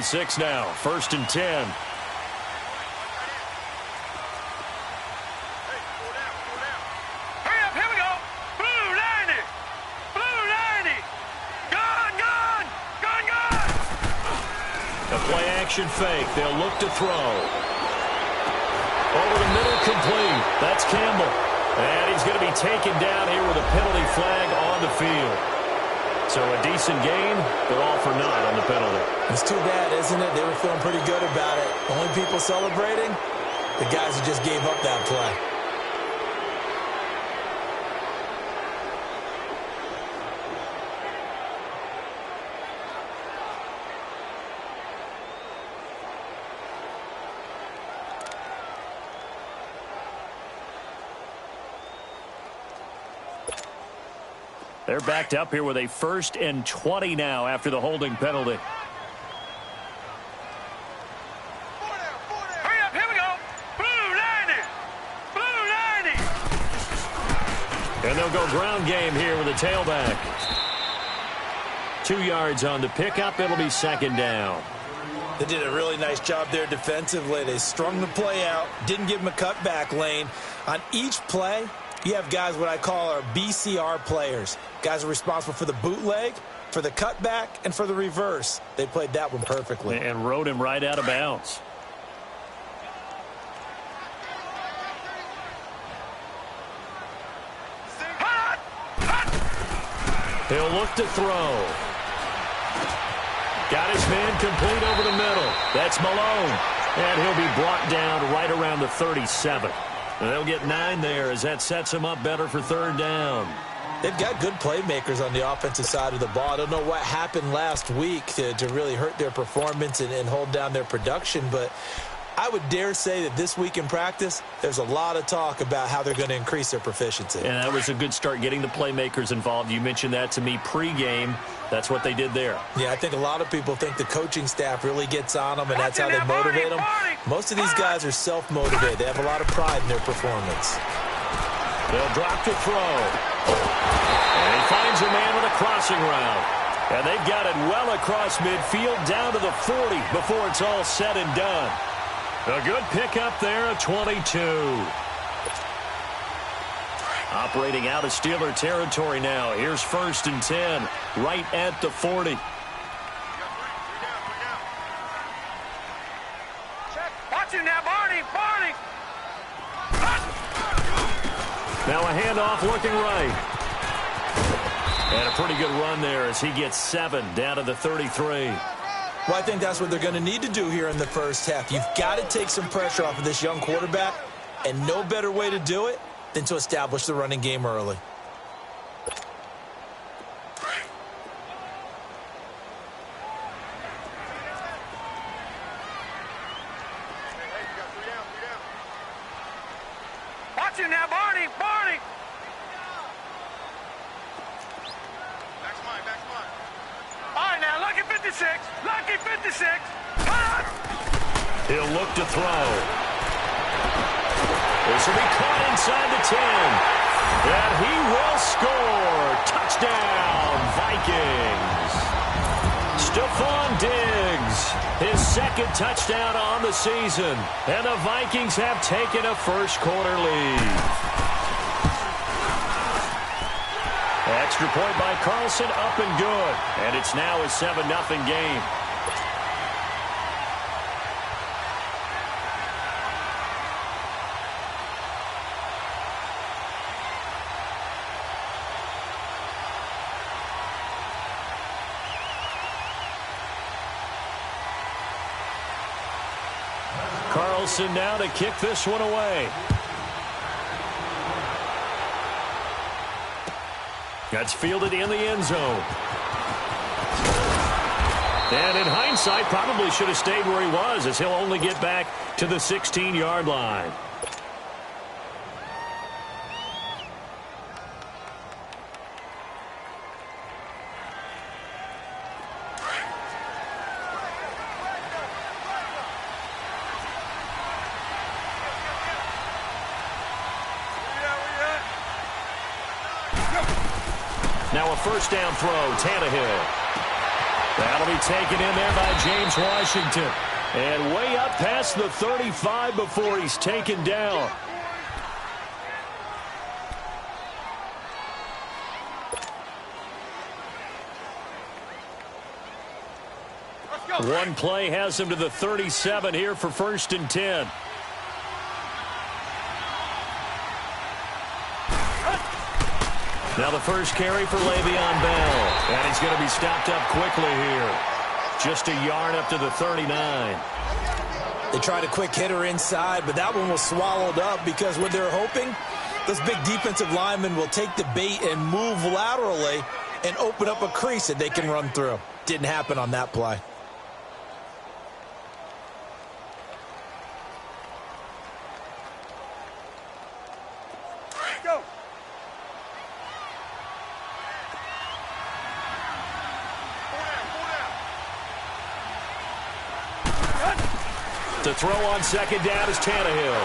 6 now. 1st and 10. Play-action fake. They'll look to throw. Over the middle, complete. That's Campbell. And he's going to be taken down here with a penalty flag on the field. So a decent game, but all for naught on the penalty. It's too bad, isn't it? They were feeling pretty good about it. Only people celebrating, the guys who just gave up that play. They're backed up here with a 1st and 20 now after the holding penalty. Hurry up, here we go. Blue 90. Blue 90. And they'll go ground game here with a tailback. 2 yards on the pickup. It'll be 2nd down. They did a really nice job there defensively. They strung the play out, didn't give them a cutback lane. On each play, you have guys what I call our BCR players. Guys are responsible for the bootleg, for the cutback, and for the reverse. They played that one perfectly. And rode him right out of bounds. He'll look to throw. Got his man complete over the middle. That's Malone. And he'll be brought down right around the 37. And they'll get 9 there as that sets him up better for 3rd down. They've got good playmakers on the offensive side of the ball. I don't know what happened last week to really hurt their performance and hold down their production, but I would dare say that this week in practice, there's a lot of talk about how they're going to increase their proficiency. And that was a good start, getting the playmakers involved. You mentioned that to me pregame. That's what they did there. Yeah, I think a lot of people think the coaching staff really gets on them, and that's how they motivate them. Most of these guys are self-motivated. They have a lot of pride in their performance. They'll drop to throw. And he finds a man with a crossing route. And they've got it well across midfield down to the 40 before it's all said and done. A good pickup there at 22. Operating out of Steeler territory now. Here's 1st and 10, right at the 40. Watch him now, Barney. Now a handoff looking right. And a pretty good run there as he gets 7 down to the 33. Well, I think that's what they're going to need to do here in the first half. You've got to take some pressure off of this young quarterback, and no better way to do it than to establish the running game early. Watch him now, Barney. All right, now, lucky 56. He'll look to throw. This will be caught inside the 10. And he will score. Touchdown, Vikings. Stephon Diggs, his 2nd touchdown on the season. And the Vikings have taken a first-quarter lead. Extra point by Carlson, up and good. And it's now a 7-0 game. Carlson now to kick this one away. That's fielded in the end zone. And in hindsight, probably should have stayed where he was, as he'll only get back to the 16-yard line. Now a first down throw, Tannehill. That'll be taken in there by James Washington. And way up past the 35 before he's taken down. One play has him to the 37 here for 1st and 10. Now the first carry for Le'Veon Bell. And he's going to be stopped up quickly here. Just a yard up to the 39. They tried a quick hitter inside, but that one was swallowed up because what they're hoping, those big defensive linemen will take the bait and move laterally and open up a crease that they can run through. Didn't happen on that play. Go. To throw on 2nd down is Tannehill.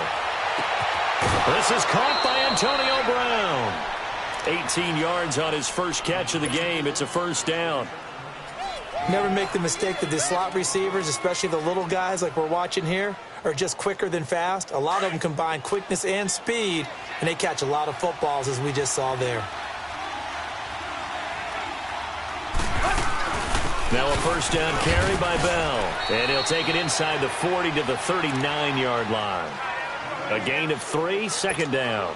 This is caught by Antonio Brown. 18 yards on his first catch of the game. It's a 1st down. Never make the mistake that the slot receivers, especially the little guys like we're watching here, are just quicker than fast. A lot of them combine quickness and speed, and they catch a lot of footballs, as we just saw there. Now a 1st down carry by Bell. And he'll take it inside the 40 to the 39-yard line. A gain of 3, 2nd down.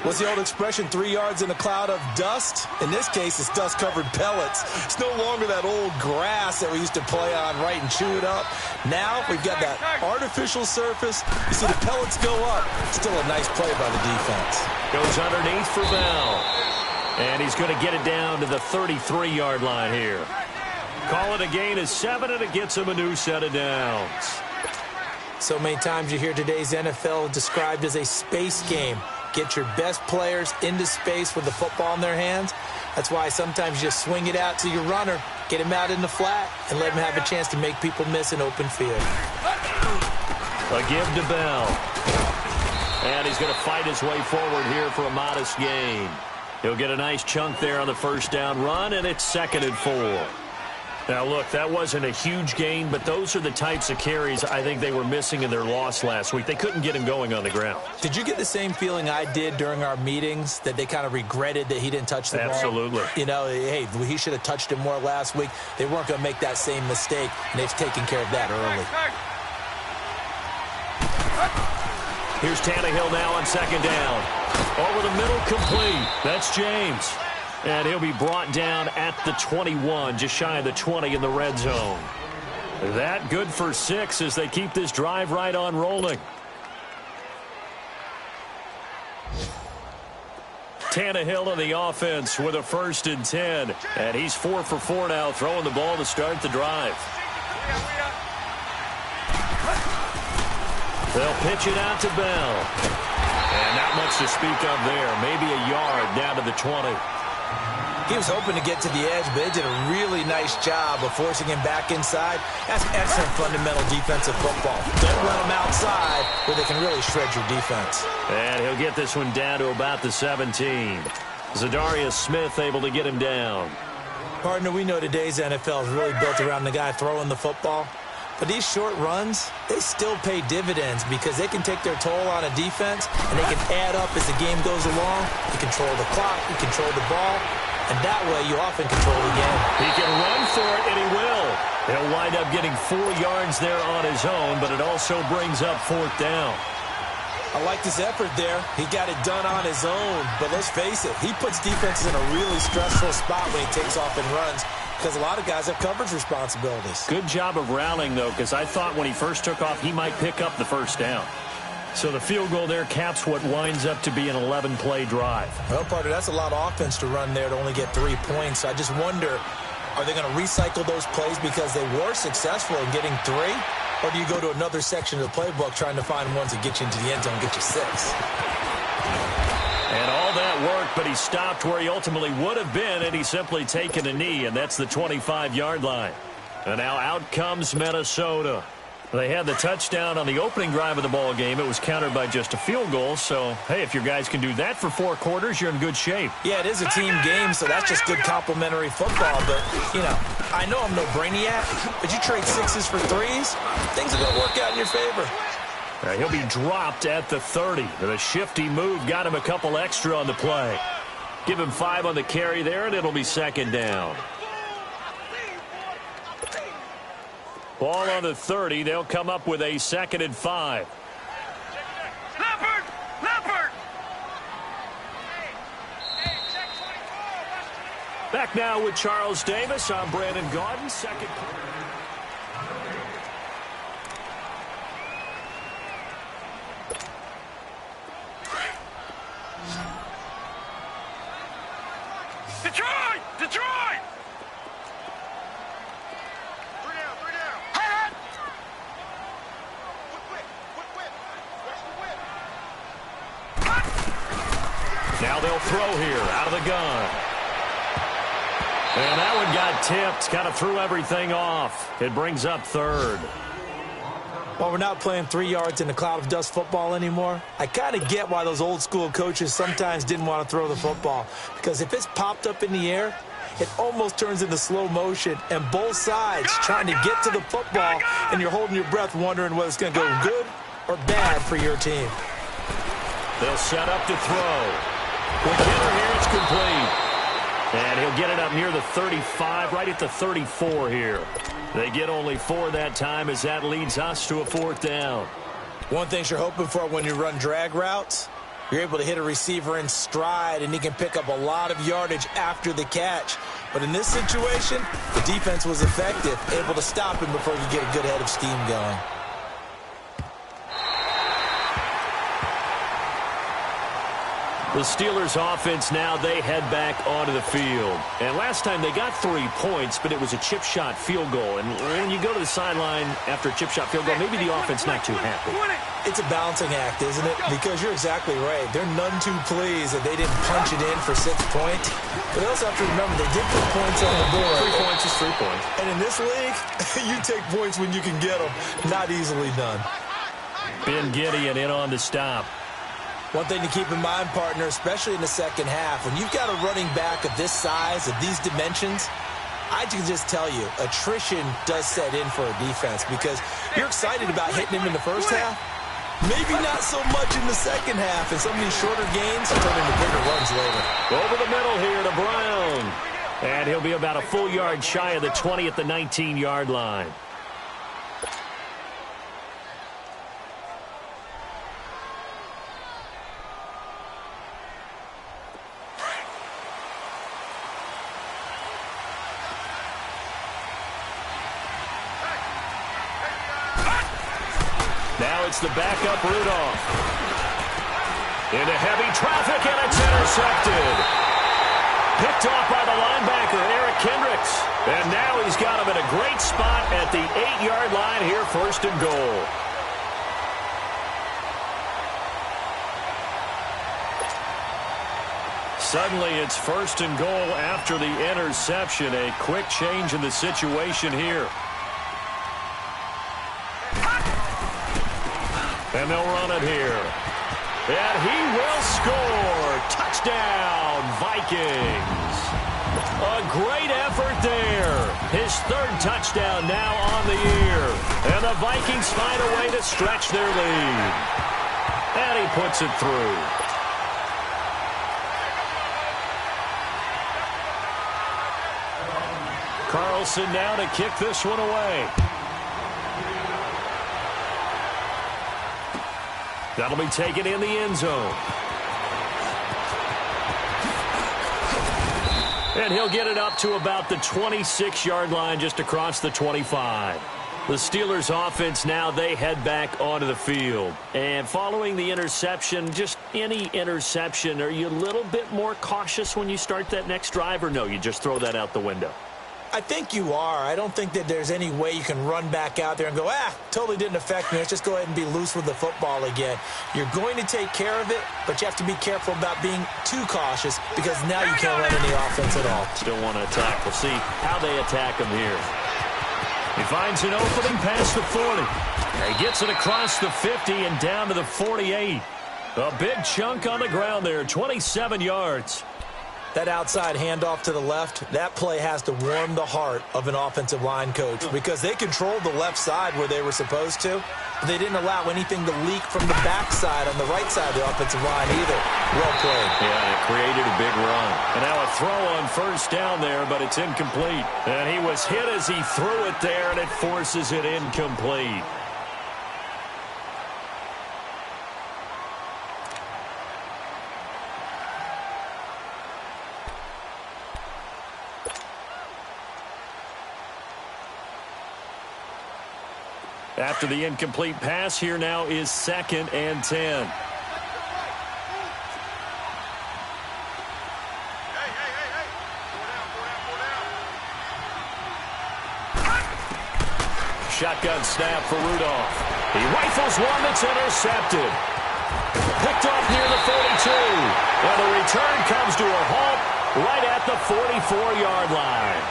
What's the old expression, 3 yards in a cloud of dust? In this case, it's dust-covered pellets. It's no longer that old grass that we used to play on, right, and chew it up. Now we've got that artificial surface. You see the pellets go up. Still a nice play by the defense. Goes underneath for Bell. And he's going to get it down to the 33-yard line here. Call it a gain of 7, and it gets him a new set of downs. So many times you hear today's NFL described as a space game. Get your best players into space with the football in their hands. That's why sometimes you just swing it out to your runner, get him out in the flat, and let him have a chance to make people miss an open field. A give to Bell. And he's going to fight his way forward here for a modest gain. He'll get a nice chunk there on the 1st down run, and it's 2nd and 4. Now, look, that wasn't a huge gain, but those are the types of carries I think they were missing in their loss last week. They couldn't get him going on the ground. Did you get the same feeling I did during our meetings, that they kind of regretted that he didn't touch the ball? Absolutely. You know, hey, he should have touched it more last week. They weren't going to make that same mistake, and they've taken care of that early. Here's Tannehill now on 2nd down. Over the middle, complete. That's James. And he'll be brought down at the 21, just shy of the 20 in the red zone. That good for 6 as they keep this drive right on rolling. Tannehill in the offense with a 1st and 10. And he's 4 for 4 now, throwing the ball to start the drive. They'll pitch it out to Bell. And not much to speak of there. Maybe a yard down to the 20. He was hoping to get to the edge, but they did a really nice job of forcing him back inside. That's excellent fundamental defensive football. Don't run him outside where they can really shred your defense. And he'll get this one down to about the 17. Zadarius Smith able to get him down. Partner, we know today's NFL is really built around the guy throwing the football. But these short runs, they still pay dividends because they can take their toll on a defense, and they can add up as the game goes along. You control the clock, you control the ball, and that way you often control the game. He can run for it, and he will. He'll wind up getting 4 yards there on his own, but it also brings up 4th down. I like his effort there. He got it done on his own, but let's face it, he puts defenses in a really stressful spot when he takes off and runs, because a lot of guys have coverage responsibilities. Good job of rallying, though, because I thought when he first took off, he might pick up the 1st down. So the field goal there caps what winds up to be an 11-play drive. Well, partner, that's a lot of offense to run there to only get 3 points. I just wonder, are they going to recycle those plays because they were successful in getting 3? Or do you go to another section of the playbook trying to find ones that get you into the end zone and get you 6? And all that worked, but he stopped where he ultimately would have been, and he's simply taken a knee, and that's the 25-yard line. And now out comes Minnesota. They had the touchdown on the opening drive of the ball game. It was countered by just a field goal. So, hey, if your guys can do that for 4 quarters, you're in good shape. Yeah, it is a team game, so that's just good complimentary football. But, you know, I know I'm no brainiac, but you trade 6s for 3s, things are going to work out in your favor. He'll be dropped at the 30. The shifty move got him a couple extra on the play. Give him 5 on the carry there, and it'll be 2nd down. Ball on the 30. They'll come up with a 2nd and 5. Leopard! Leopard! Back now with Charles Davis. I'm Brandon Gaudin. Second quarter. Detroit! Detroit! 3 down, 3 down. Hot! Now they'll throw here out of the gun. And that one got tipped. Kind of threw everything off. It brings up 3rd. While we're not playing 3 yards in a cloud of dust football anymore, I kind of get why those old school coaches sometimes didn't want to throw the football. Because if it's popped up in the air, it almost turns into slow motion, and both sides trying to get to the football, and you're holding your breath wondering whether it's going to go good or bad for your team. They'll set up to throw. Quick hitter here, it's complete. And he'll get it up near the 35, right at the 34 here. They get only 4 that time as that leads us to a 4th down. One thing you're hoping for when you run drag routes, you're able to hit a receiver in stride, and he can pick up a lot of yardage after the catch. But in this situation, the defense was effective, able to stop him before he could get a good head of steam going. The Steelers offense now, they head back onto the field. And last time they got 3 points, but it was a chip shot field goal. And when you go to the sideline after a chip shot field goal, maybe the offense not too happy. It's a balancing act, isn't it? Because you're exactly right. They're none too pleased that they didn't punch it in for 6 points. But they also have to remember they did put points on the board. 3 points is 3 points. And in this league, you take points when you can get them. Not easily done. Ben Gideon in on the stop. One thing to keep in mind, partner, especially in the second half, when you've got a running back of this size, of these dimensions, I can just tell you, attrition does set in for a defense because you're excited about hitting him in the first half. Maybe not so much in the second half, and some of these shorter gains turn into bigger runs later. Over the middle here to Brown. And he'll be about a full yard shy of the 20 at the 19-yard line. It's the backup Rudolph. Into heavy traffic, and it's intercepted. Picked off by the linebacker, Eric Kendricks. And now he's got him in a great spot at the 8-yard line here, 1st and goal. Suddenly it's 1st and goal after the interception. A quick change in the situation here. And they'll run it here. And he will score. Touchdown, Vikings. A great effort there. His 3rd touchdown now on the year. And the Vikings find a way to stretch their lead. And he puts it through. Carlson now to kick this one away. That'll be taken in the end zone. And he'll get it up to about the 26-yard line, just across the 25. The Steelers offense now, they head back onto the field. And following the interception, just any interception, are you a little bit more cautious when you start that next drive, or no, you just throw that out the window? I think you are. I don't think that there's any way you can run back out there and go, totally didn't affect me. Let's just go ahead and be loose with the football again. You're going to take care of it, but you have to be careful about being too cautious because now you can't run any offense at all. Still want to attack. We'll see how they attack him here. He finds an opening past the 40. He gets it across the 50 and down to the 48. A big chunk on the ground there, 27 yards. That outside handoff to the left, that play has to warm the heart of an offensive line coach because they controlled the left side where they were supposed to, but they didn't allow anything to leak from the backside on the right side of the offensive line either. Well played. Yeah, and it created a big run. And now a throw on first down there, but it's incomplete. And he was hit as he threw it there, and it forces it incomplete. After the incomplete pass, here now is 2nd and 10. Shotgun snap for Rudolph. He rifles one that's intercepted. Picked off near the 42. And the return comes to a halt right at the 44-yard line.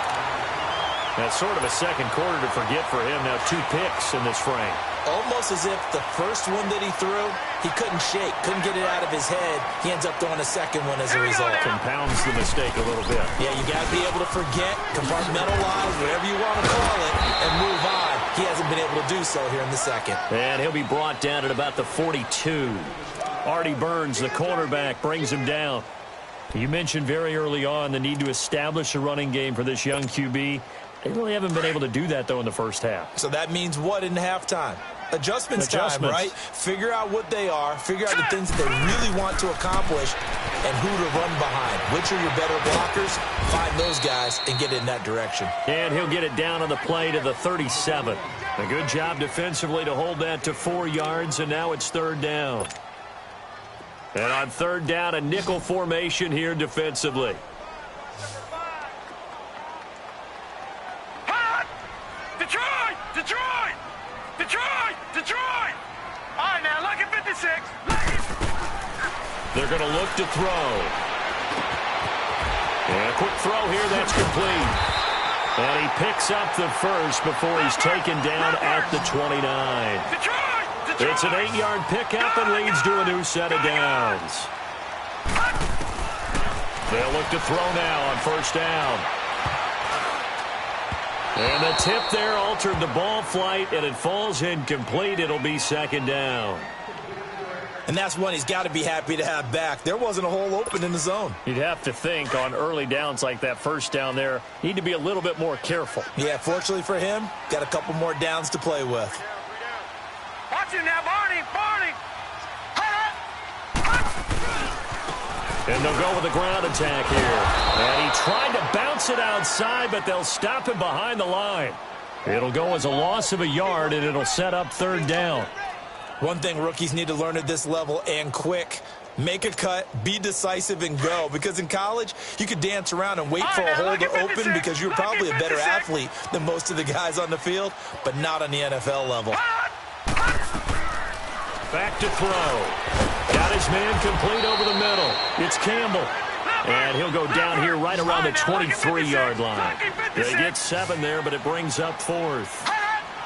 That's sort of a second quarter to forget for him. Now 2 picks in this frame. Almost as if the first one that he threw, he couldn't shake, couldn't get it out of his head. He ends up throwing a second one as a result. Compounds the mistake a little bit. Yeah, you got to be able to forget, compartmentalize, whatever you want to call it, and move on. He hasn't been able to do so here in the second. And he'll be brought down at about the 42. Artie Burns, the cornerback, brings him down. You mentioned very early on the need to establish a running game for this young QB. They really haven't been able to do that, though, in the first half. So that means what in halftime? Adjustments time, right? Figure out what they are, figure out the things that they really want to accomplish, and who to run behind. Which are your better blockers? Find those guys and get in that direction. And he'll get it down on the play to the 37. A good job defensively to hold that to 4 yards, and now it's 3rd down. And on 3rd down, a nickel formation here defensively. Detroit! Detroit! Detroit! Detroit! All right, now, lucky 56. Lucky. They're going to look to throw. And a quick throw here, that's complete. And he picks up the first before he's taken down at the 29. Detroit! Detroit! It's an 8-yard pickup and leads to a new set of downs. They'll look to throw now on 1st down. And the tip there altered the ball flight, and it falls incomplete. It'll be 2nd down. And that's one he's got to be happy to have back. There wasn't a hole open in the zone. You'd have to think on early downs like that 1st down there, need to be a little bit more careful. Yeah, fortunately for him, got a couple more downs to play with. Watch it now, Barney! Barney! And they'll go with a ground attack here. And he tried to bounce it outside, but they'll stop him behind the line. It'll go as a loss of a yard, and it'll set up 3rd down. One thing rookies need to learn at this level, and quick, make a cut, be decisive, and go. Because in college, you could dance around and wait for a hole to open because you're probably a better athlete than most of the guys on the field, but not on the NFL level. Back to throw. Got his man complete over the middle. It's Campbell. And he'll go down here right around the 23-yard line. They get 7 there, but it brings up 4th.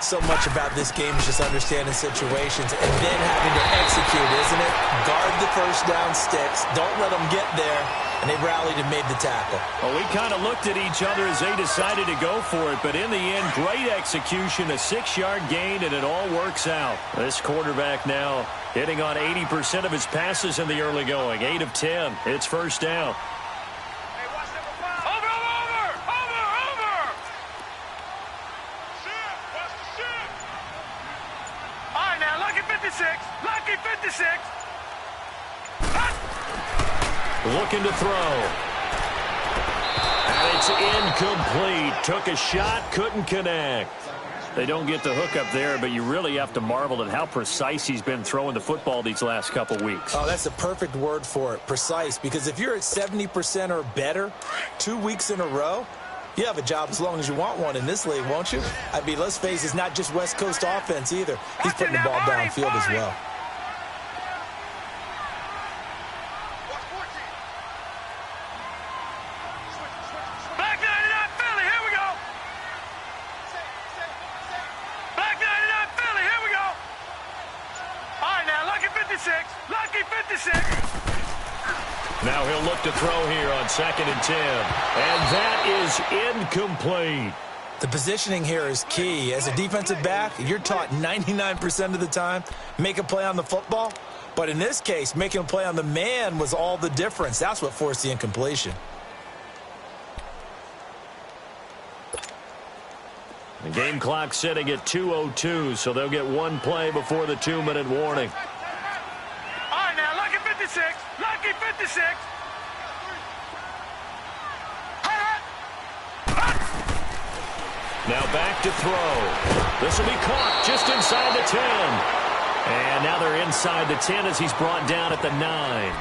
So much about this game is just understanding situations and then having to execute, isn't it? Guard the 1st down sticks. Don't let them get there. And they rallied and made the tackle. Well, we kind of looked at each other as they decided to go for it. But in the end, great execution, a 6-yard gain, and it all works out. This quarterback now hitting on 80% of his passes in the early going. 8 of 10. It's 1st down. Lucky 56. Looking to throw. And it's incomplete. Took a shot, couldn't connect. They don't get the hook up there, but you really have to marvel at how precise he's been throwing the football these last couple weeks. Oh, that's the perfect word for it, precise. Because if you're at 70% or better 2 weeks in a row, you have a job as long as you want one in this league, won't you? I mean, let's face it, it's not just West Coast offense either. He's putting the ball downfield as well. Black 99 Philly, here we go. Black 99 Philly, here we go. Now he'll look to throw here on 2nd and 10. And that is incomplete. The positioning here is key. As a defensive back, you're taught 99% of the time, make a play on the football. But in this case, making a play on the man was all the difference. That's what forced the incompletion. The game clock sitting at 2:02, so they'll get one play before the 2-minute warning. All right, now, lucky 56. Lucky 56. Now back to throw. This will be caught just inside the 10. And now they're inside the 10 as he's brought down at the 9.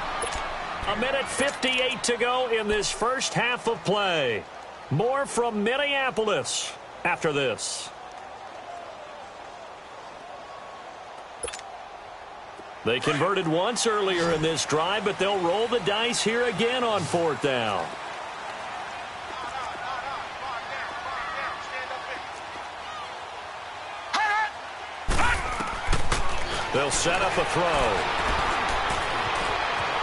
1:58 to go in this first half of play. More from Minneapolis after this. They converted once earlier in this drive, but they'll roll the dice here again on 4th down. They'll set up a throw.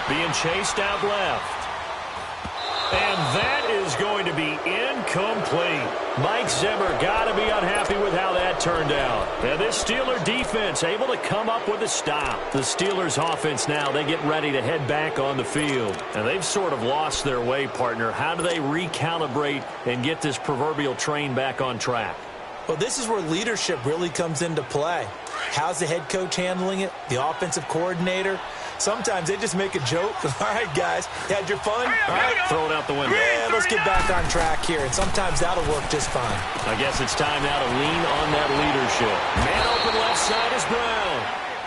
Being chased out left. And that is going to be incomplete. Mike Zimmer got to be unhappy with how that turned out. And this Steeler defense able to come up with a stop. The Steelers offense now, they get ready to head back on the field. And they've sort of lost their way, partner. How do they recalibrate and get this proverbial train back on track? Well, this is where leadership really comes into play. How's the head coach handling it? The offensive coordinator? Sometimes they just make a joke. All right, guys, you had your fun? All right, throw it out the window. Yeah, let's get back on track here, and sometimes that'll work just fine. I guess it's time now to lean on that leadership. Man open left side is Brown.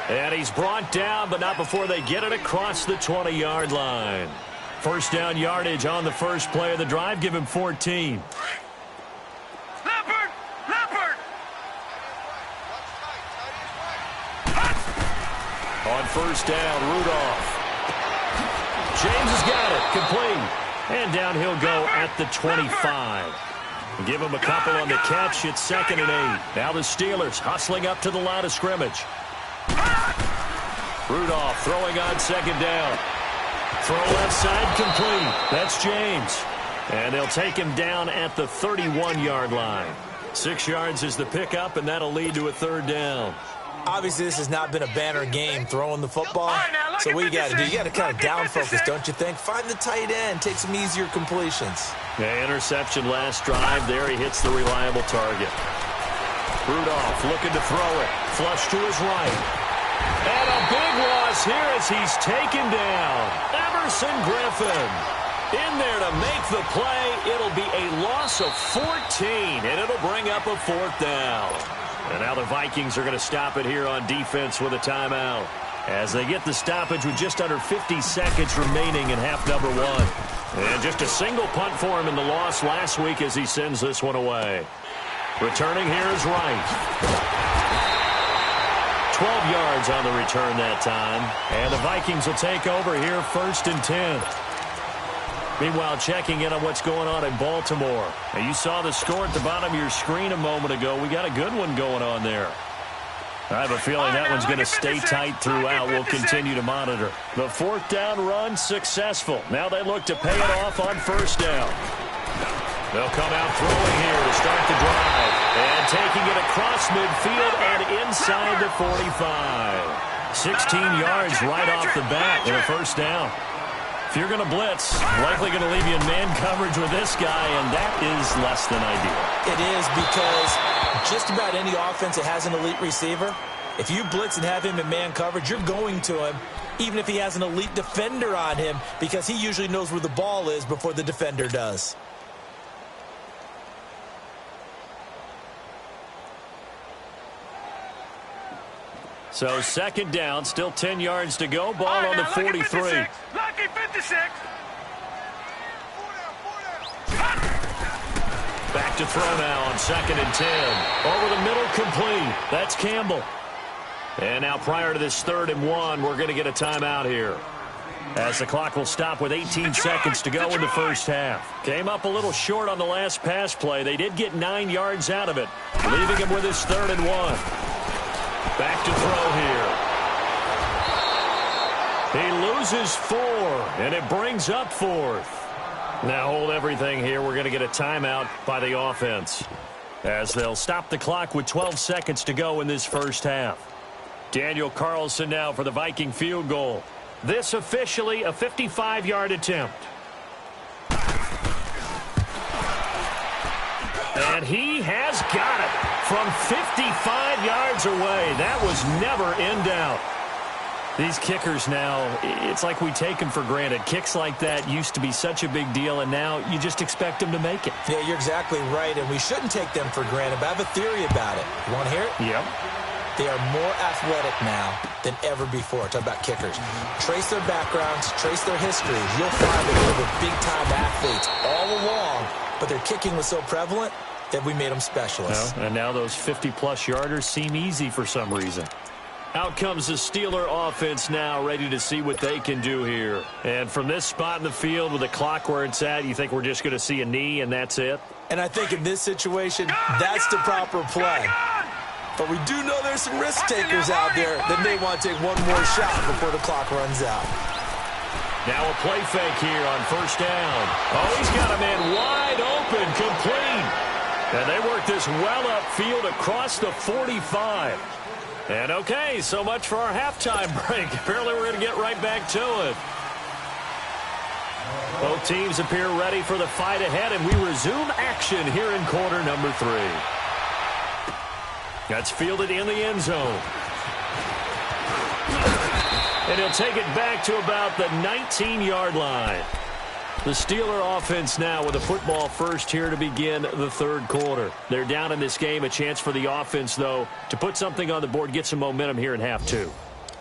And he's brought down, but not before they get it across the 20-yard line. First down yardage on the first play of the drive. Give him 14. On first down, Rudolph. James has got it, complete. And down he'll go at the 25. Give him a couple on the catch. It's 2nd and 8. Now the Steelers hustling up to the line of scrimmage. Rudolph throwing on 2nd down. Throw left side, complete. That's James. And they'll take him down at the 31-yard line. 6 yards is the pickup, and that'll lead to a 3rd down. Obviously, this has not been a banner game throwing the football. So what you got to do, you got to kind of down focus, don't you think? Find the tight end, take some easier completions. Yeah, interception last drive. There he hits the reliable target. Rudolph looking to throw it. Flush to his right. And a big loss here as he's taken down. Emerson Griffin in there to make the play. It'll be a loss of 14, and it'll bring up a 4th down. And now the Vikings are going to stop it here on defense with a timeout as they get the stoppage with just under 50 seconds remaining in half number 1. And just a single punt for him in the loss last week as he sends this one away. Returning here is Wright. 12 yards on the return that time. And the Vikings will take over here 1st and 10. Meanwhile, checking in on what's going on in Baltimore. Now, you saw the score at the bottom of your screen a moment ago. We got a good one going on there. I have a feeling that one's going to stay tight throughout. We'll continue to monitor. The 4th down run successful. Now they look to pay it off on 1st down. They'll come out throwing here to start the drive. And taking it across midfield and inside the 45. 16 yards right off the bat in a 1st down. If you're going to blitz, likely going to leave you in man coverage with this guy, and that is less than ideal. It is, because just about any offense that has an elite receiver, if you blitz and have him in man coverage, you're going to him, even if he has an elite defender on him, because he usually knows where the ball is before the defender does. So 2nd down, still 10 yards to go. Ball on the 43. Lucky 56. Back to throw now on 2nd and 10. Over the middle, complete. That's Campbell. And now prior to this 3rd and 1, we're going to get a timeout here, as the clock will stop with 18 seconds to go in the first half. Came up a little short on the last pass play. They did get 9 yards out of it, leaving him with his 3rd and 1. Back to throw here. He loses 4, and it brings up 4th. Now hold everything here. We're going to get a timeout by the offense, as they'll stop the clock with 12 seconds to go in this first half. Daniel Carlson now for the Viking field goal. This officially a 55-yard attempt. And he has got it from 55 yards away. That was never in doubt. These kickers now, it's like we take them for granted. Kicks like that used to be such a big deal, and now you just expect them to make it. Yeah, you're exactly right, and we shouldn't take them for granted, but I have a theory about it. You want to hear it? Yep. They are more athletic now than ever before. Talk about kickers. Trace their backgrounds, trace their histories. You'll find that they were big-time athletes all along, but their kicking was so prevalent that we made them specialists. Well, and now those 50-plus yarders seem easy for some reason. Out comes the Steeler offense now, ready to see what they can do here. And from this spot in the field with the clock where it's at, you think we're just going to see a knee and that's it? And I think in this situation, that's the proper play. But we do know there's some risk takers out there that may want to take one more shot before the clock runs out. Now a play fake here on first down. Oh, he's got a man wide open, complete. And they work this well upfield across the 45. And okay, so much for our halftime break. Apparently we're going to get right back to it. Both teams appear ready for the fight ahead, and we resume action here in quarter number 3. That's fielded in the end zone. And he'll take it back to about the 19-yard line. The Steeler offense now with a football first here to begin the third quarter. They're down in this game. A chance for the offense, though, to put something on the board, get some momentum here in half 2.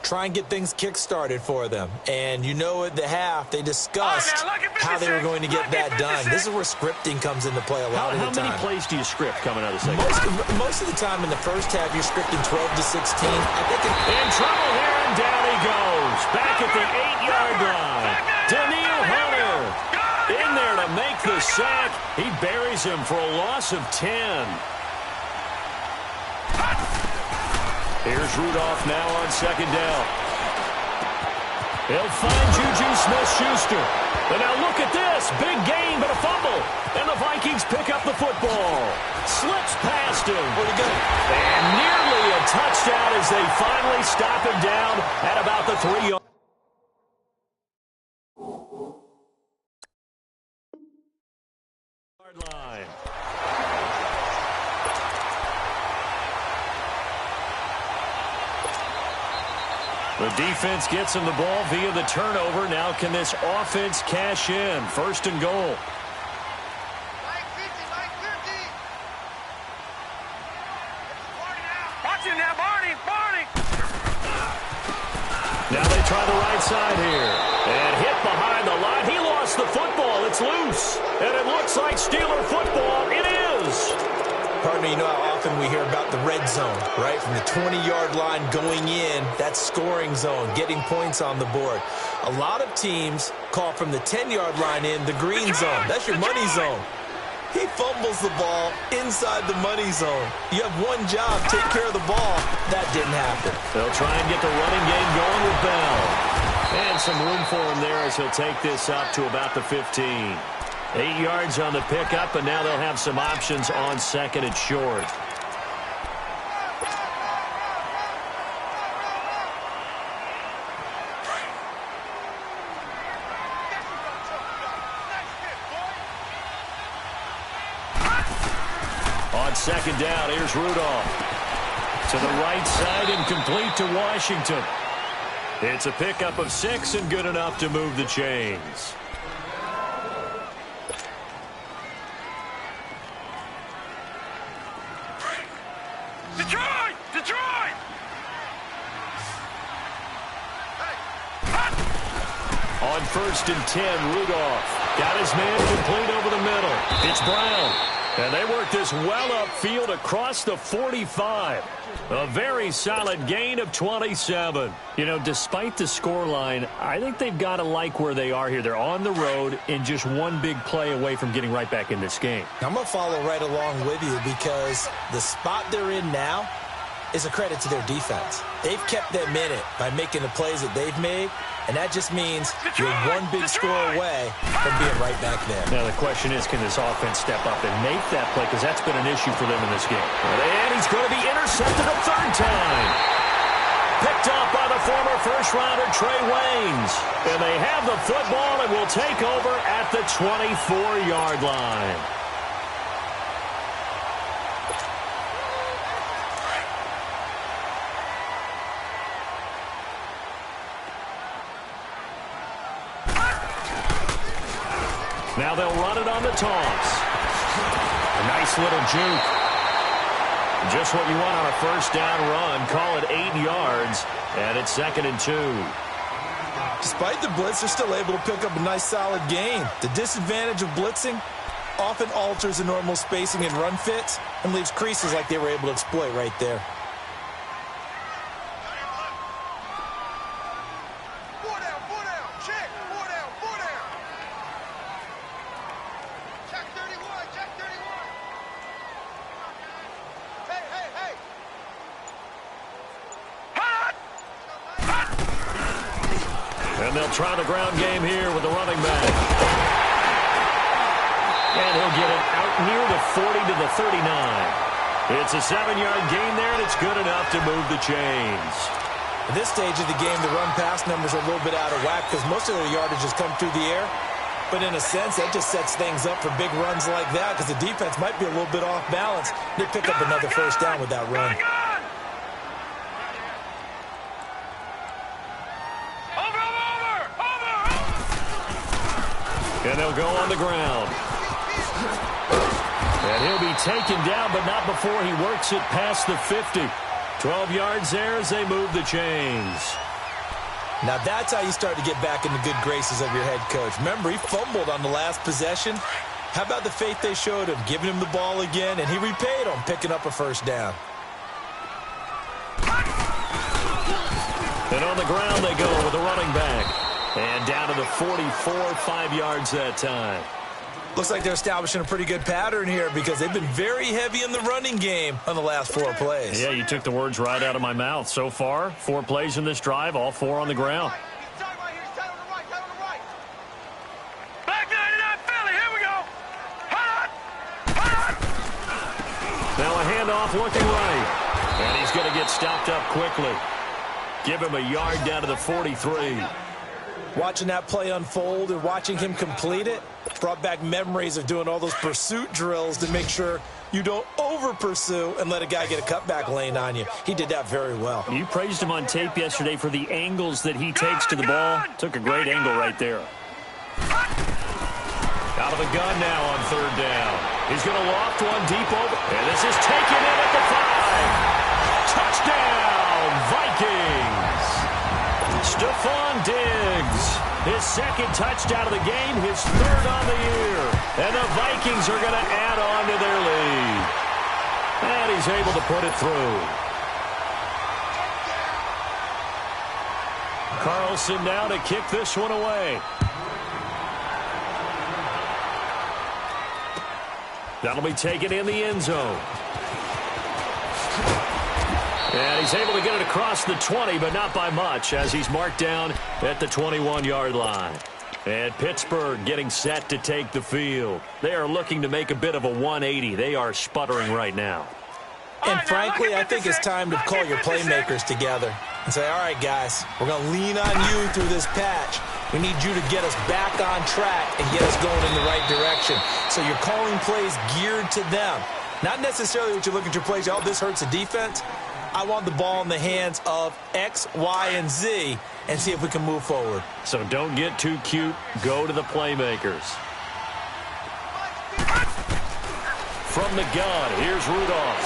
Try and get things kick-started for them. And you know at the half, they discussed how they were going to get that done. This is where scripting comes into play a lot of the time. How many plays do you script coming out of the second? Most of the time in the first half, you're scripting 12 to 16. I think in trouble here, and down he goes. Back at the 8-yard line. Daniil Hunter in there to make the sack. He buries him for a loss of 10. Here's Rudolph now on second down. He'll find Juju Smith-Schuster. But now look at this. Big gain, but a fumble. And the Vikings pick up the football. Slips past him. Pretty good. And nearly a touchdown as they finally stop him down at about the 3-yard line. The defense gets him the ball via the turnover. Now can this offense cash in? First and goal. Watch him now, Barney. Now they try the right side here. And hit behind the line. He lost the football. It's loose. And it looks like Steeler football. It is. Partner, you know how often we hear about the red zone, right? From the 20-yard line going in, that scoring zone, getting points on the board. A lot of teams call from the 10-yard line in the green zone. That's your money zone. He fumbles the ball inside the money zone. You have one job, take care of the ball. That didn't happen. They'll try and get the running game going with Bell. And some room for him there as he'll take this up to about the 15. 8 yards on the pickup, and now they'll have some options on second and short. On second down, here's Rudolph. To the right side and complete to Washington. It's a pickup of 6 and good enough to move the chains. Detroit! On first and 10, Rudolph got his man complete over the middle. It's Brown. And they work this well upfield across the 45. A very solid gain of 27. You know, despite the scoreline, I think they've got to like where they are here. They're on the road and just one big play away from getting right back in this game. I'm going to follow right along with you because the spot they're in now, is a credit to their defense. They've kept them in it by making the plays that they've made, and that just means you're one big score away from being right back there. Now the question is, can this offense step up and make that play? Because that's been an issue for them in this game. And he's going to be intercepted a third time. Picked up by the former first-rounder Trey Waynes. And they have the football and will take over at the 24-yard line. Now they'll run it on the toss. A nice little juke. Just what you want on a first down run. Call it 8 yards, and it's 2nd and 2. Despite the blitz, they're still able to pick up a nice solid gain. The disadvantage of blitzing often alters the normal spacing and run fits and leaves creases like they were able to exploit right there. And they'll try the ground game here with the running back. And he'll get it out near the 40 to the 39. It's a 7-yard gain there, and it's good enough to move the chains. At this stage of the game, the run-pass numbers are a little bit out of whack because most of their yardage has come through the air. But in a sense, that just sets things up for big runs like that because the defense might be a little bit off balance. They pick up another first down with that run. And they'll go on the ground. And he'll be taken down, but not before he works it past the 50. 12 yards there as they move the chains. Now that's how you start to get back in the good graces of your head coach. Remember, he fumbled on the last possession. How about the faith they showed him, giving him the ball again, and he repaid them, picking up a first down. And on the ground they go with the running back. And down to the 44, 5 yards that time. Looks like they're establishing a pretty good pattern here because they've been very heavy in the running game on the last 4 plays. Yeah, you took the words right out of my mouth. So far, 4 plays in this drive, all 4 on the ground. Back 99 Philly, here we go. Hot! Now a handoff looking right. And he's going to get stopped up quickly. Give him a yard down to the 43. Watching that play unfold and watching him complete it brought back memories of doing all those pursuit drills to make sure you don't over-pursue and let a guy get a cutback lane on you. He did that very well. You praised him on tape yesterday for the angles that he takes to the ball. Took a great angle right there. Out of the gun now on 3rd down. He's going to loft one deep over. And this is taken in at the 5. Touchdown, Vikings. Stephon Diggs, his 2nd touchdown of the game, his 3rd on the year. And the Vikings are going to add on to their lead. And he's able to put it through. Carlson now to kick this one away. That'll be taken in the end zone. And he's able to get it across the 20, but not by much, as he's marked down at the 21-yard line. And Pittsburgh getting set to take the field. They are looking to make a bit of a 180. They are sputtering right now. And frankly, I think it's time to call your playmakers together and say, all right, guys, we're going to lean on you through this patch. We need you to get us back on track and get us going in the right direction. So you're calling plays geared to them. Not necessarily what you're looking at your plays. Oh, this hurts the defense. I want the ball in the hands of X, Y, and Z and see if we can move forward. So don't get too cute. Go to the playmakers. From the gun, here's Rudolph.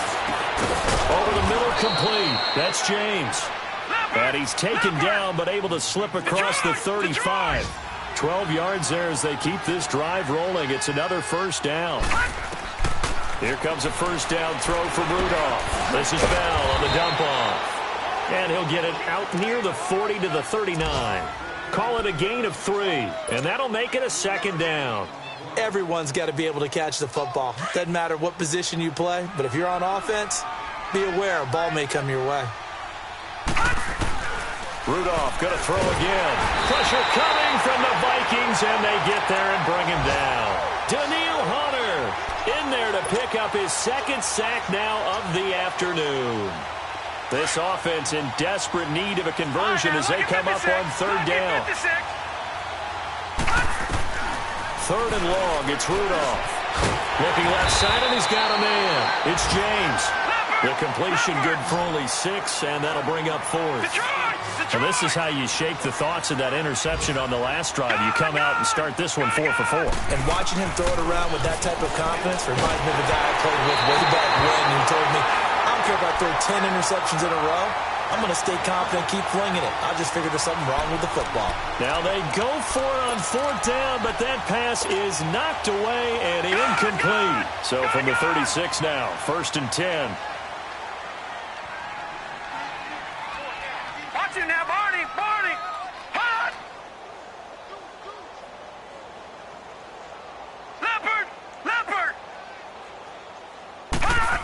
Over the middle, complete. That's James. And he's taken down, but able to slip across the 35. 12 yards there as they keep this drive rolling. It's another first down. Here comes a first down throw for Rudolph. This is Bell on the dump off. And he'll get it out near the 40 to the 39. Call it a gain of 3. And that'll make it a 2nd down. Everyone's got to be able to catch the football. Doesn't matter what position you play, but if you're on offense, be aware a ball may come your way. Rudolph going to throw again. Pressure coming from the Vikings, and they get there and bring him down. Danielle Hunter in there to pick up his second sack now of the afternoon. This offense in desperate need of a conversion as they come up on third down. Third and long, it's Rudolph. Looking left side, and he's got a man. It's James. The completion good for only 6, and that'll bring up fourth. And this is how you shake the thoughts of that interception on the last drive. You come out and start this one 4 for 4. And watching him throw it around with that type of confidence reminds me of the guy I played with way back when, who told me, I don't care if I throw 10 interceptions in a row. I'm going to stay confident, keep flinging it. I just figured there's something wrong with the football. Now they go for it on fourth down, but that pass is knocked away and incomplete. So from the 36 now, 1st and 10. Watch him now, Barney. Barney. Hot. Leopard. Leopard. Hot.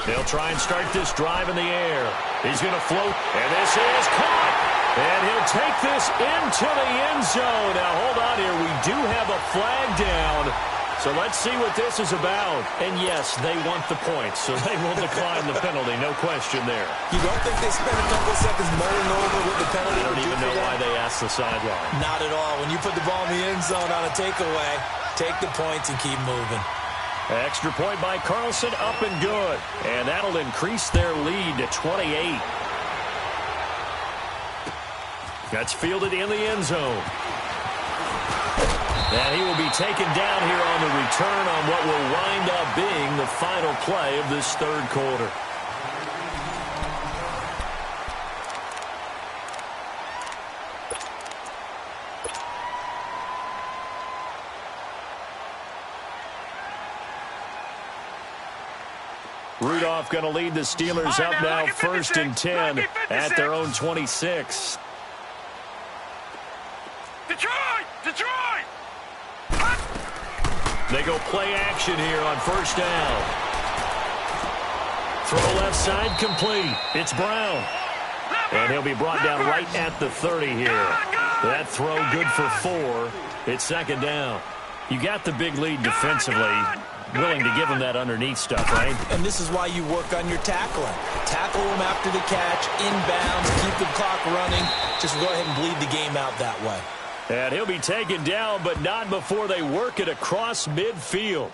They'll try and start this drive in the air. He's going to float, and this is caught. And he'll take this into the end zone. Now, hold on here. We do have a flag down. So let's see what this is about. And, yes, they want the points, so they will decline the penalty. No question there. You don't think they spent a couple of seconds mulling over with the penalty? I don't even know why they asked the sideline. Not at all. When you put the ball in the end zone on a takeaway, take the points and keep moving. Extra point by Carlson, up and good. And that'll increase their lead to 28. That's fielded in the end zone. And he will be taken down here on the return on what will wind up being the final play of this third quarter. Rudolph going to lead the Steelers up now 1st and 10 at their own 26. Detroit! Detroit! They go play action here on 1st down. Throw left side complete. It's Brown. And he'll be brought down right at the 30 here. That throw good for 4. It's 2nd down. You got the big lead defensively. Willing to give him that underneath stuff, right? And this is why you work on your tackling. Tackle him after the catch, inbounds, keep the clock running. Just go ahead and bleed the game out that way. And he'll be taken down, but not before they work it across midfield.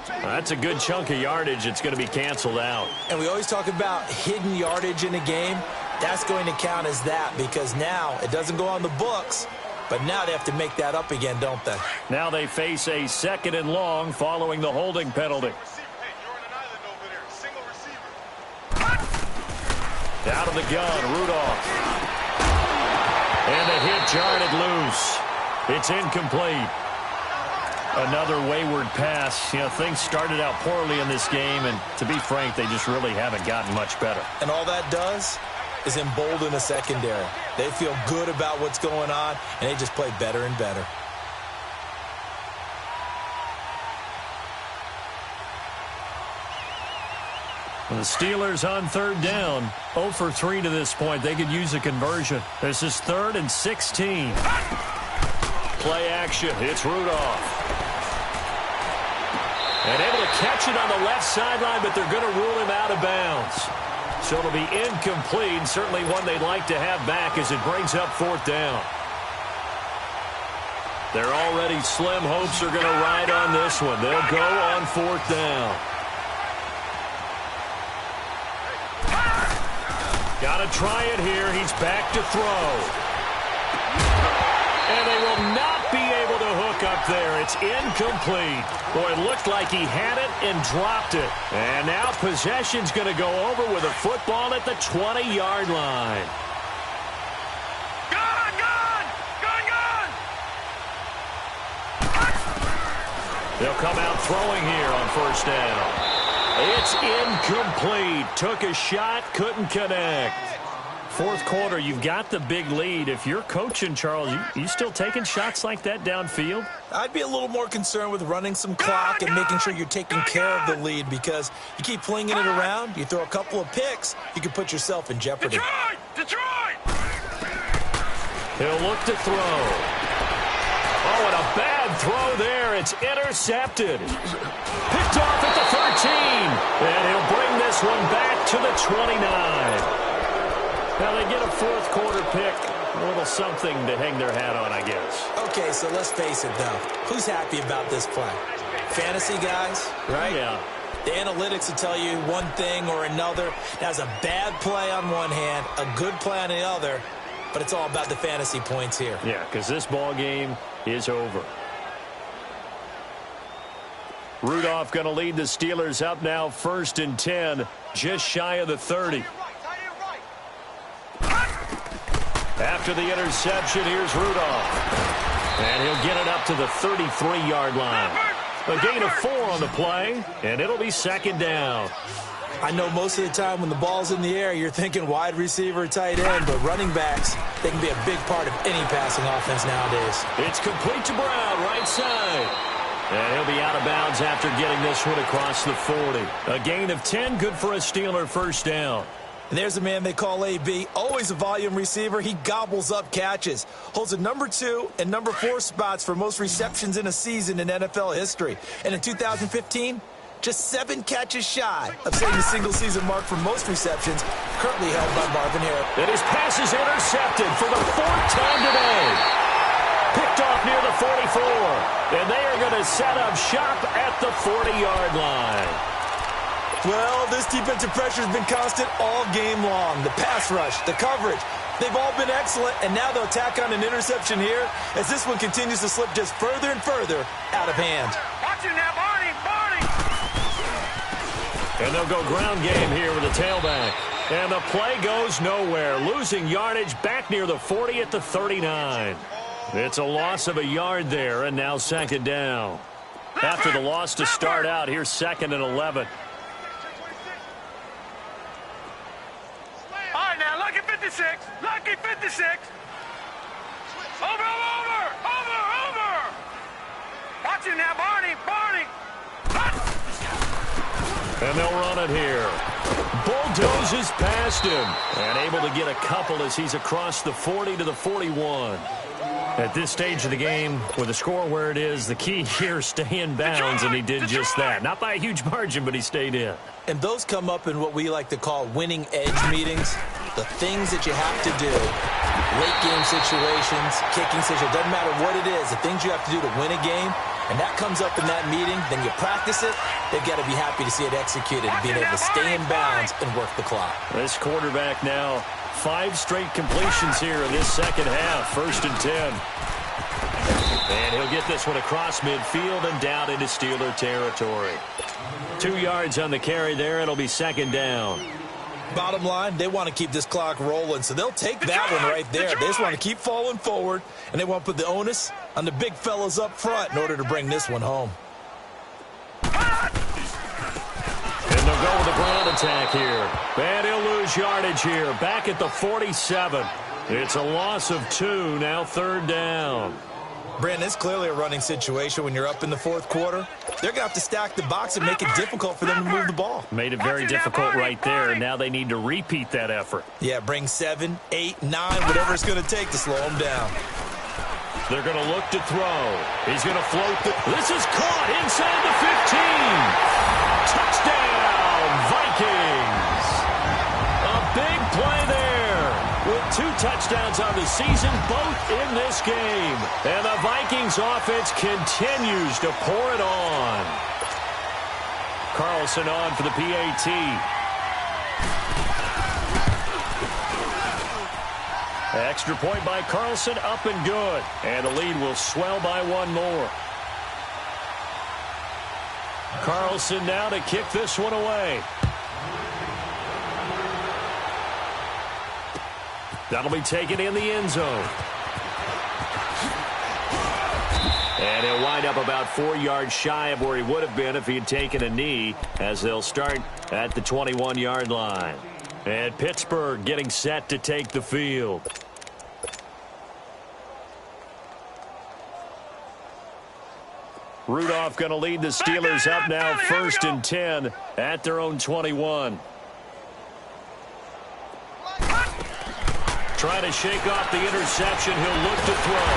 That's a good chunk of yardage. It's going to be canceled out. And we always talk about hidden yardage in a game. That's going to count as that because now it doesn't go on the books. But now they have to make that up again, don't they? Now they face a 2nd and long following the holding penalty. Out of the gun, Rudolph. And the hit jarred it loose. It's incomplete. Another wayward pass. You know, things started out poorly in this game, and to be frank, they just really haven't gotten much better. And all that does is embolden a secondary. They feel good about what's going on, and they just play better and better. The Steelers on 3rd down. 0 for 3 to this point. They could use a conversion. This is 3rd and 16. Play action. It's Rudolph. And able to catch it on the left sideline, but they're going to rule him out of bounds. So it'll be incomplete, certainly one they'd like to have back as it brings up 4th down. Their already slim hopes are going to ride on this one. They'll go on 4th down. Got to try it here. He's back to throw. And they will not be able to hook up there. It's incomplete. Boy, it looked like he had it and dropped it. And now possession's going to go over with a football at the 20-yard line. Gone! Gone! Gone! Gone! They'll come out throwing here on 1st down. It's incomplete. Took a shot, couldn't connect. Fourth quarter, you've got the big lead. If you're coaching, Charles, you still taking shots like that downfield? I'd be a little more concerned with running some clock and making sure you're taking care of the lead, because you keep flinging it around, you throw a couple of picks, you can put yourself in jeopardy. Detroit! He'll look to throw. Oh, and a bad throw there. It's intercepted. Picked off at the 13. And he'll bring this one back to the 29. Now they get a fourth quarter pick. A little something to hang their hat on, I guess. Okay, so let's face it, though. Who's happy about this play? Fantasy guys, right? Yeah. The analytics will tell you one thing or another. That's a bad play on one hand, a good play on the other, but it's all about the fantasy points here. Yeah, because this ball game is over. Rudolph going to lead the Steelers up now, 1st and 10, just shy of the 30. After the interception, here's Rudolph. And he'll get it up to the 33-yard line. A gain of 4 on the play, and it'll be 2nd down. I know most of the time when the ball's in the air, you're thinking wide receiver, tight end, but running backs, they can be a big part of any passing offense nowadays. It's complete to Brown, right side. And he'll be out of bounds after getting this one across the 40. A gain of 10, good for a Steeler first down. And there's a man they call AB, always a volume receiver. He gobbles up catches, holds a number 2 and number 4 spots for most receptions in a season in NFL history. And in 2015, just 7 catches shy of setting the single-season mark for most receptions, currently held by Marvin Harris. And his pass is intercepted for the 4th time today. Picked off near the 44. And they are going to set up shop at the 40-yard line. Well, this defensive pressure has been constant all game long. The pass rush, the coverage, they've all been excellent, and now they'll tack on an interception here as this one continues to slip just further and further out of hand. Watch it now, Barney! And they'll go ground game here with a tailback. And the play goes nowhere. Losing yardage back near the 40 at the 39. It's a loss of a yard there, and now 2nd down. After the loss to start out, here's 2nd and 11. All right, now, lucky 56. Lucky 56. Over. Watch it now, Barney. And they'll run it here. Bulldozes past him. And able to get a couple as he's across the 40 to the 41. At this stage of the game, with the score where it is, the key here, stay in bounds, and he did just that. Not by a huge margin, but he stayed in. And those come up in what we like to call winning edge meetings. The things that you have to do, late game situations, kicking situations, doesn't matter what it is, the things you have to do to win a game, and that comes up in that meeting, then you practice it, they've got to be happy to see it executed, being able to stay in bounds and work the clock. This quarterback now, 5 straight completions here in this second half, 1st and 10. And he'll get this one across midfield and down into Steeler territory. 2 yards on the carry there. It'll be 2nd down. Bottom line, they want to keep this clock rolling, so they'll take that one right there. They just want to keep falling forward, and they want to put the onus on the big fellas up front in order to bring this one home. And they'll go with the ground attack here. And he'll lose yardage here. Back at the 47. It's a loss of 2, now 3rd down. Brandon, it's clearly a running situation when you're up in the 4th quarter. They're going to have to stack the box and make it difficult for them to move the ball. Made it very difficult right there. Now they need to repeat that effort. Yeah, bring 7, 8, 9, whatever it's going to take to slow them down. They're going to look to throw. He's going to float. This is caught inside the 15. Touchdown, Vikings. A big play there. With 2 touchdowns on the season, both in this game. And the Vikings offense continues to pour it on. Carlson on for the PAT. Extra point by Carlson, up and good. And the lead will swell by 1 more. Carlson now to kick this one away. That'll be taken in the end zone. And he'll wind up about 4 yards shy of where he would have been if he had taken a knee, as they'll start at the 21-yard line. And Pittsburgh getting set to take the field. Rudolph going to lead the Steelers up now, 1st and 10 at their own 21. Trying to shake off the interception. He'll look to throw.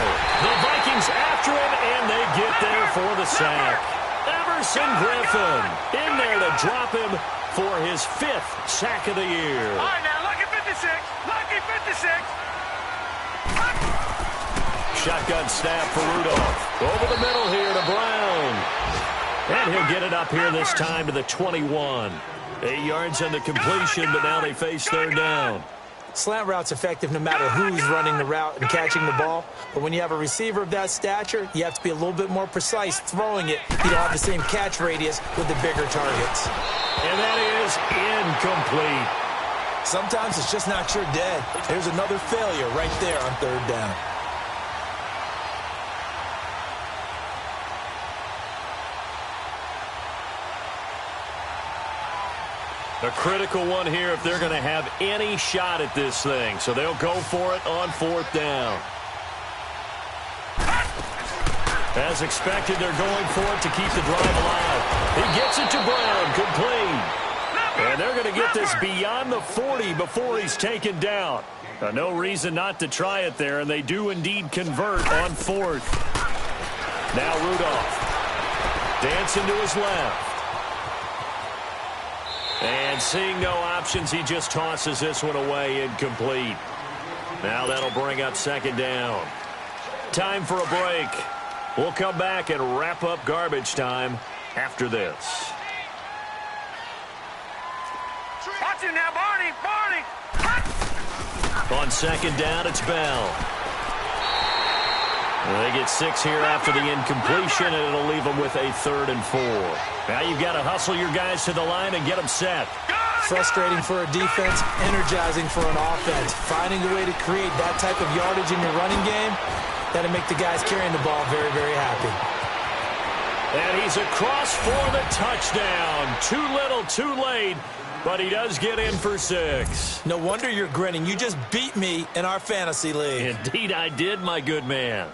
The Vikings after him, and they get there for the sack. Everson Griffin in there to drop him for his 5th sack of the year. All right, now, lucky 56. Lucky 56. Shotgun snap for Rudolph. Over the middle here to Brown. And he'll get it up here this time to the 21. 8 yards on the completion, but now they face 3rd down. Slant route's effective no matter who's running the route and catching the ball. But when you have a receiver of that stature, you have to be a little bit more precise throwing it. You don't have the same catch radius with the bigger targets. And that is incomplete. Sometimes it's just not your day. There's another failure right there on 3rd down. A critical one here if they're going to have any shot at this thing. So they'll go for it on 4th down. As expected, they're going for it to keep the drive alive. He gets it to Brown, complete. And they're going to get this beyond the 40 before he's taken down. No reason not to try it there, and they do indeed convert on 4th. Now Rudolph. Dancing to his left. And seeing no options, he just tosses this one away, incomplete. Now that'll bring up 2nd down. Time for a break. We'll come back and wrap up garbage time after this. Watch him now, Barney. Barney. On 2nd down, it's Bell. They get 6 here after the incompletion, and it'll leave them with a 3rd and 4. Now you've got to hustle your guys to the line and get them set. Frustrating for a defense, energizing for an offense. Finding a way to create that type of yardage in your running game, that'll make the guys carrying the ball very, very happy. And he's across for the touchdown. Too little, too late, but he does get in for 6. No wonder you're grinning. You just beat me in our fantasy league. Indeed I did, my good man.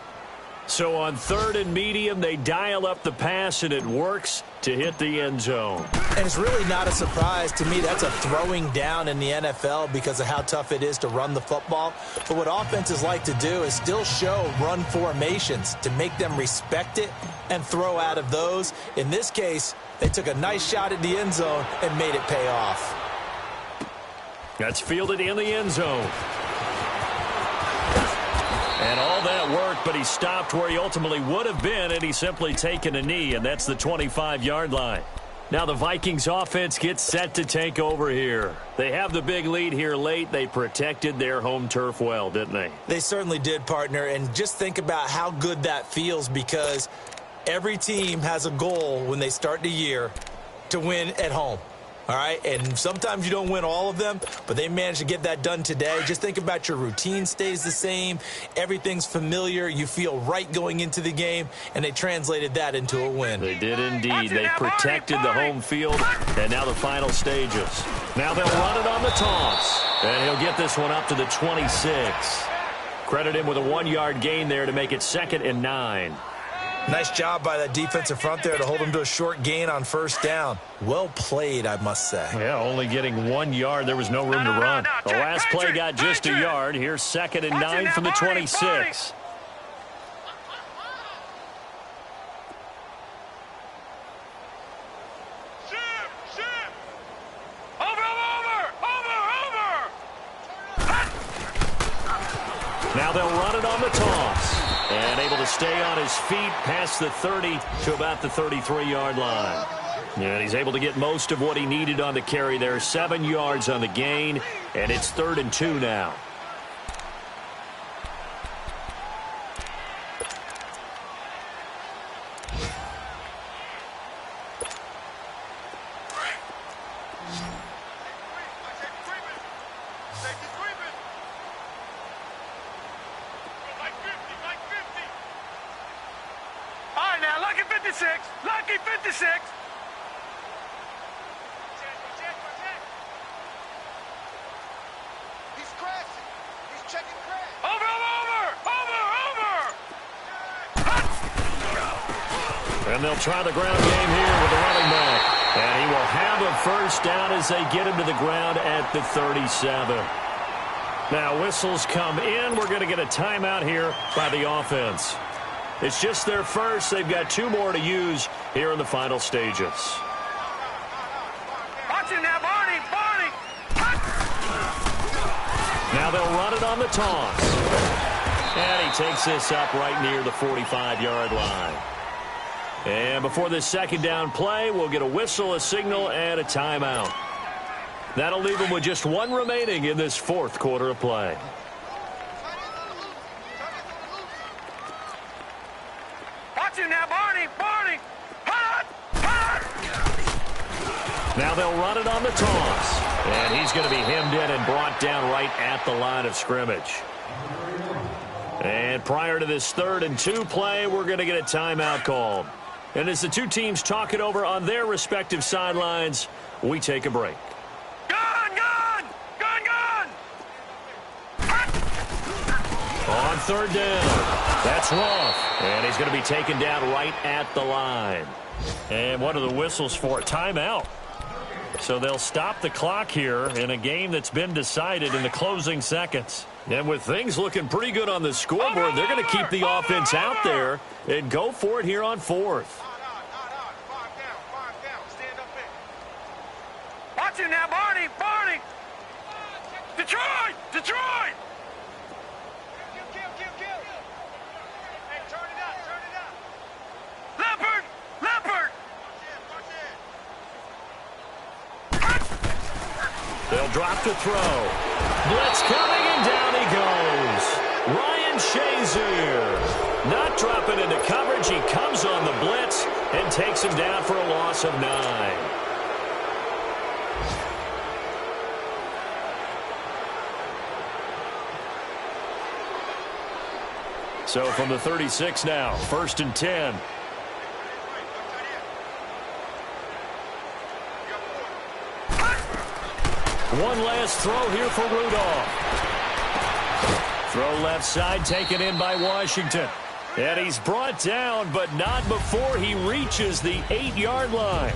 So on 3rd and medium, they dial up the pass, and it works to hit the end zone. And it's really not a surprise to me. That's a throwing down in the NFL because of how tough it is to run the football. But what offenses like to do is still show run formations to make them respect it and throw out of those. In this case, they took a nice shot at the end zone and made it pay off. That's fielded in the end zone. And all that worked, but he stopped where he ultimately would have been, and he's simply taken a knee, and that's the 25-yard line. Now the Vikings offense gets set to take over here. They have the big lead here late. They protected their home turf well, didn't they? They certainly did, partner, and just think about how good that feels because every team has a goal when they start the year to win at home. All right, and sometimes you don't win all of them, but they managed to get that done today. Just think about your routine stays the same. Everything's familiar. You feel right going into the game, and they translated that into a win. They did indeed. They protected the home field, and now the final stages. Now they'll run it on the toss, and he'll get this one up to the 26. Credit him with a 1-yard gain there to make it 2nd and 9. Nice job by that defensive front there to hold him to a short gain on 1st down. Well played, I must say. Yeah, only getting 1 yard. There was no room to run. The last play got just a yard. Here's 2nd and 9 from the 26. Now they'll run it on the toss. And able to stay on his feet past the 30 to about the 33-yard line. And he's able to get most of what he needed on the carry there. 7 yards on the gain, and it's 3rd and 2 now. Lucky 56. And they'll try the ground game here with the running back. And he will have a first down as they get him to the ground at the 37. Now, whistles come in. We're going to get a timeout here by the offense. It's just their first. They've got 2 more to use here in the final stages. Watch it now, Barney. Barney. Now they'll run it on the toss. And he takes this up right near the 45-yard line. And before this second down play, we'll get a whistle, a signal, and a timeout. That'll leave them with just 1 remaining in this 4th quarter of play. Watch it now, Barney. Barney. Hot. Hot. Now they'll run it on the toss. And he's going to be hemmed in and brought down right at the line of scrimmage. And prior to this 3rd and 2 play, we're going to get a timeout called. And as the 2 teams talk it over on their respective sidelines, we take a break. Gun, gun. Gun, gun. On 3rd down, that's Rough. And he's going to be taken down right at the line. And what are the whistles for? Timeout. So they'll stop the clock here in a game that's been decided in the closing seconds. And with things looking pretty good on the scoreboard, they're going to keep the offense out there and go for it here on 4th. Watch it now, Barney. Barney. Detroit. Detroit. Hey, turn it up. Turn it up. Leopard. Leopard. They'll drop to throw. Blitz coming, and down he goes. Ryan Shazier not dropping into coverage. He comes on the blitz and takes him down for a loss of 9. So from the 36 now, 1st and 10. One last throw here for Rudolph. Throw left side taken in by Washington. And he's brought down, but not before he reaches the 8-yard line.